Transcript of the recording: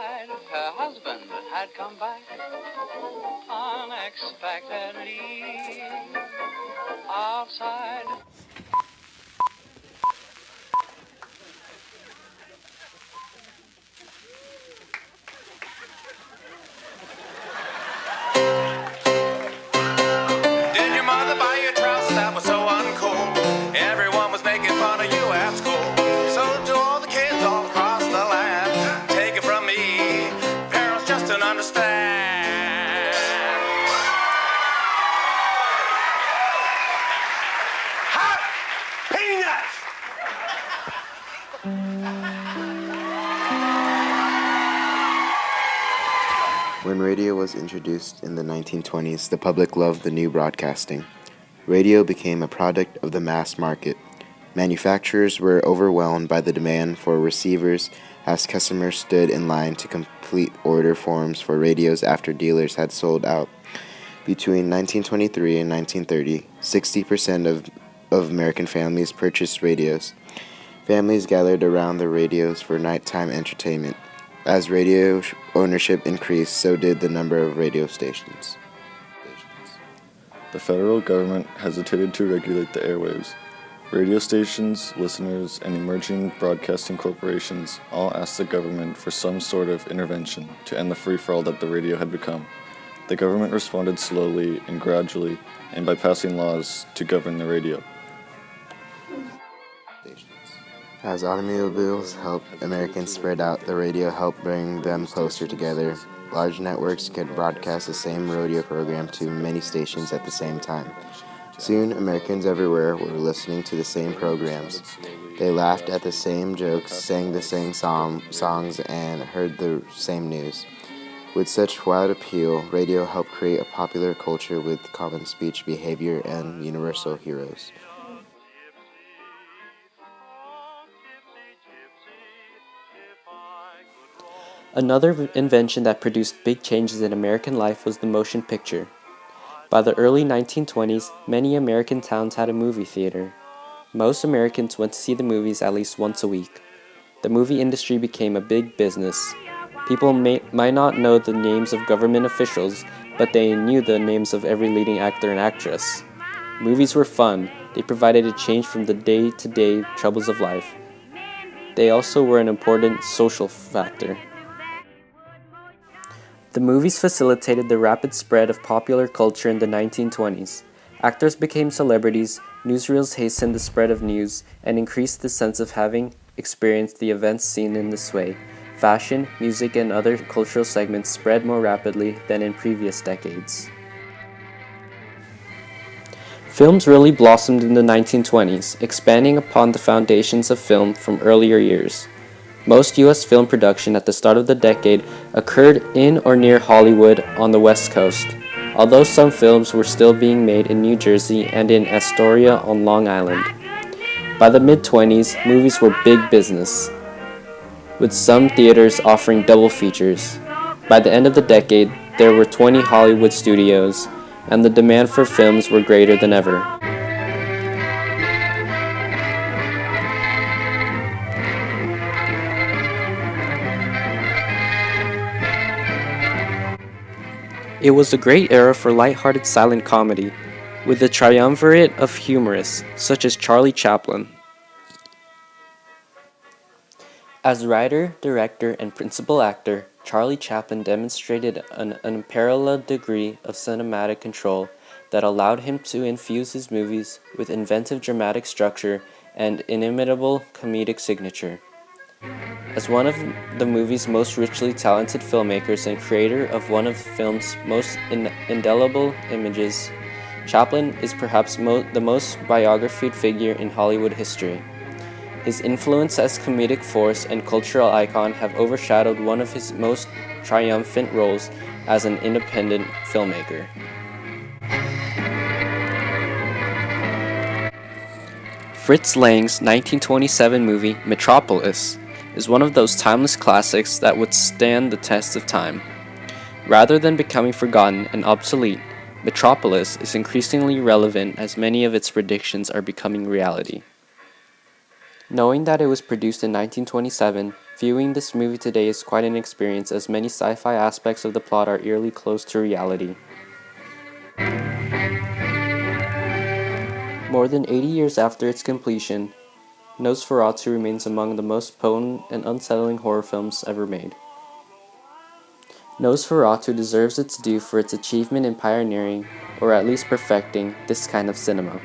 outside, her husband had come back unexpectedly. Outside. Did your mother buy you trousers that were so uncool? Everyone was making fun of you at school. So to all the kids all across the land, take it from me, parents just don't understand. Hot peanuts! When radio was introduced in the 1920s, the public loved the new broadcasting. Radio became a product of the mass market. Manufacturers were overwhelmed by the demand for receivers as customers stood in line to complete order forms for radios after dealers had sold out. Between 1923 and 1930, 60% of American families purchased radios. Families gathered around the radios for nighttime entertainment. As radio ownership increased, so did the number of radio stations. The federal government hesitated to regulate the airwaves. Radio stations, listeners, and emerging broadcasting corporations all asked the government for some sort of intervention to end the free-for-all that the radio had become. The government responded slowly and gradually, and by passing laws to govern the radio. As automobiles helped Americans spread out, the radio helped bring them closer together. Large networks could broadcast the same radio program to many stations at the same time. Soon, Americans everywhere were listening to the same programs. They laughed at the same jokes, sang the same songs, and heard the same news. With such wide appeal, radio helped create a popular culture with common speech behavior and universal heroes. Another invention that produced big changes in American life was the motion picture. By the early 1920s, many American towns had a movie theater. Most Americans went to see the movies at least once a week. The movie industry became a big business. People might not know the names of government officials, but they knew the names of every leading actor and actress. Movies were fun. They provided a change from the day-to-day troubles of life. They also were an important social factor. The movies facilitated the rapid spread of popular culture in the 1920s. Actors became celebrities, newsreels hastened the spread of news, and increased the sense of having experienced the events seen in this way. Fashion, music, and other cultural segments spread more rapidly than in previous decades. Films really blossomed in the 1920s, expanding upon the foundations of film from earlier years. Most U.S. film production at the start of the decade occurred in or near Hollywood on the West Coast, although some films were still being made in New Jersey and in Astoria on Long Island. By the mid-20s, movies were big business, with some theaters offering double features. By the end of the decade, there were 20 Hollywood studios, and the demand for films were greater than ever. It was a great era for light-hearted silent comedy, with a triumvirate of humorists, such as Charlie Chaplin. As writer, director, and principal actor, Charlie Chaplin demonstrated an unparalleled degree of cinematic control that allowed him to infuse his movies with inventive dramatic structure and inimitable comedic signature. As one of the movie's most richly talented filmmakers and creator of one of film's most indelible images, Chaplin is perhaps the most biographied figure in Hollywood history. His influence as comedic force and cultural icon have overshadowed one of his most triumphant roles as an independent filmmaker. Fritz Lang's 1927 movie, Metropolis, is one of those timeless classics that would stand the test of time. Rather than becoming forgotten and obsolete, Metropolis is increasingly relevant as many of its predictions are becoming reality. Knowing that it was produced in 1927, viewing this movie today is quite an experience as many sci-fi aspects of the plot are eerily close to reality. More than 80 years after its completion, Nosferatu remains among the most potent and unsettling horror films ever made. Nosferatu deserves its due for its achievement in pioneering, or at least perfecting, this kind of cinema.